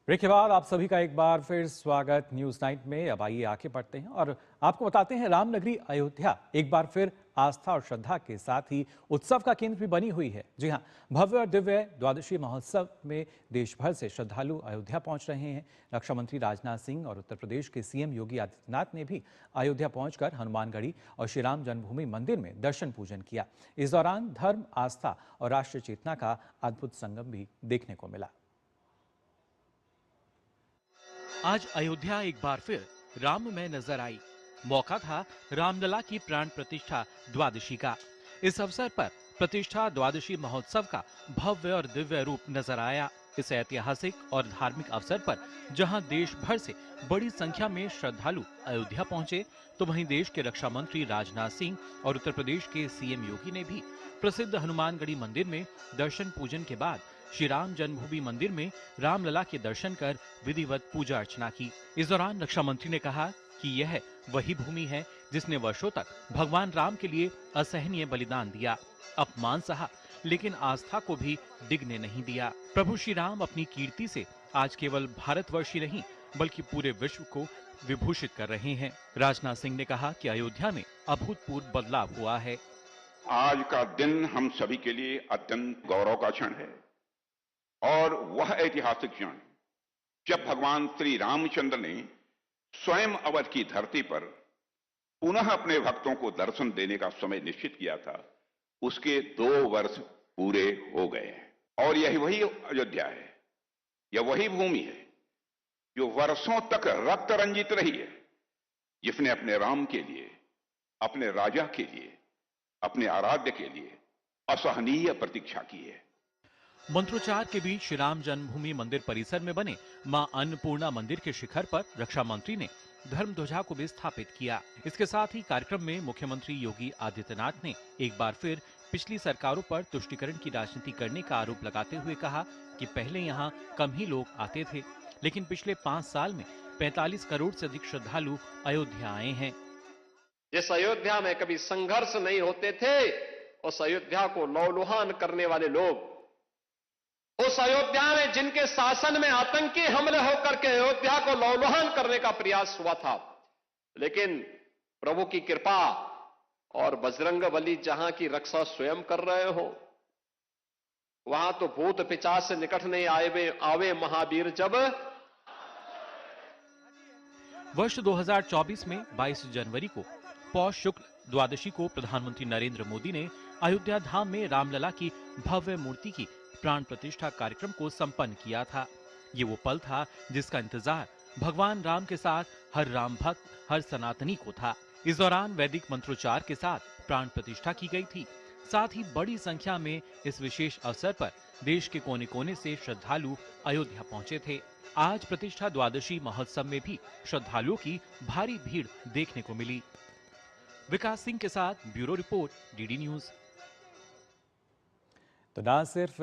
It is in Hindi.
ब्रेक के बाद आप सभी का एक बार फिर स्वागत न्यूज नाइट में। अब आइए आगे बढ़ते हैं और आपको बताते हैं रामनगरी अयोध्या एक बार फिर आस्था और श्रद्धा के साथ ही उत्सव का केंद्र भी बनी हुई है। जी हां, भव्य और दिव्य द्वादशी महोत्सव में देश भर से श्रद्धालु अयोध्या पहुंच रहे हैं। रक्षा मंत्री राजनाथ सिंह और उत्तर प्रदेश के सीएम योगी आदित्यनाथ ने भी अयोध्या पहुंचकर हनुमानगढ़ी और श्री राम जन्मभूमि मंदिर में दर्शन पूजन किया। इस दौरान धर्म, आस्था और राष्ट्रीय चेतना का अद्भुत संगम भी देखने को मिला। आज अयोध्या एक बार फिर राममय नजर आई। मौका था रामलला की प्राण प्रतिष्ठा द्वादशी का। इस अवसर पर प्रतिष्ठा द्वादशी महोत्सव का भव्य और दिव्य रूप नजर आया। इस ऐतिहासिक और धार्मिक अवसर पर जहां देश भर से बड़ी संख्या में श्रद्धालु अयोध्या पहुंचे, तो वहीं देश के रक्षा मंत्री राजनाथ सिंह और उत्तर प्रदेश के सीएम योगी ने भी प्रसिद्ध हनुमानगढ़ी मंदिर में दर्शन पूजन के बाद श्री राम जन्मभूमि मंदिर में रामलला के दर्शन कर विधिवत पूजा अर्चना की। इस दौरान रक्षा मंत्री ने कहा कि यह वही भूमि है जिसने वर्षों तक भगवान राम के लिए असहनीय बलिदान दिया, अपमान सहा, लेकिन आस्था को भी डिगने नहीं दिया। प्रभु श्री राम अपनी कीर्ति से आज केवल भारतवर्ष ही नहीं बल्कि पूरे विश्व को विभूषित कर रहे हैं। राजनाथ सिंह ने कहा कि अयोध्या में अभूतपूर्व बदलाव हुआ है। आज का दिन हम सभी के लिए अत्यंत गौरव का क्षण है और वह ऐतिहासिक क्षण जब भगवान श्री रामचंद्र ने स्वयं अवध की धरती पर पुनः अपने भक्तों को दर्शन देने का समय निश्चित किया था, उसके 2 वर्ष पूरे हो गए हैं। और यही वही अयोध्या है, यह वही भूमि है जो वर्षों तक रक्त रंजित रही है, जिसने अपने राम के लिए, अपने राजा के लिए, अपने आराध्य के लिए असहनीय प्रतीक्षा की है। मंत्रोच्चार के बीच श्री राम जन्मभूमि मंदिर परिसर में बने मां अन्नपूर्णा मंदिर के शिखर पर रक्षा मंत्री ने धर्म ध्वजा को भी स्थापित किया। इसके साथ ही कार्यक्रम में मुख्यमंत्री योगी आदित्यनाथ ने एक बार फिर पिछली सरकारों पर तुष्टीकरण की राजनीति करने का आरोप लगाते हुए कहा कि पहले यहाँ कम ही लोग आते थे, लेकिन पिछले 5 साल में 45 करोड़ से अधिक श्रद्धालु अयोध्या आए हैं। जिस अयोध्या में कभी संघर्ष नहीं होते थे, उस अयोध्या को लौलुहान करने वाले लोग, उस अयोध्या में जिनके शासन में आतंकी हमले होकर के अयोध्या को लौलुहान करने का प्रयास हुआ था, लेकिन प्रभु की कृपा और बजरंगबली जहां की रक्षा स्वयं कर रहे हो, वहां तो भूत पिशाच से निकट नहीं आवे महावीर जब। वर्ष 2024 में 22 जनवरी को पौष शुक्ल द्वादशी को प्रधानमंत्री नरेंद्र मोदी ने अयोध्या धाम में रामलला की भव्य मूर्ति की प्राण प्रतिष्ठा कार्यक्रम को संपन्न किया था। ये वो पल था जिसका इंतजार भगवान राम के साथ हर राम भक्त, हर सनातनी को था। इस दौरान वैदिक मंत्रोच्चार के साथ प्राण प्रतिष्ठा की गई थी। साथ ही बड़ी संख्या में इस विशेष अवसर पर देश के कोने कोने से श्रद्धालु अयोध्या पहुंचे थे। आज प्रतिष्ठा द्वादशी महोत्सव में भी श्रद्धालुओं की भारी भीड़ देखने को मिली। विकास सिंह के साथ ब्यूरो रिपोर्ट, डीडी न्यूज। तो ना सिर्फ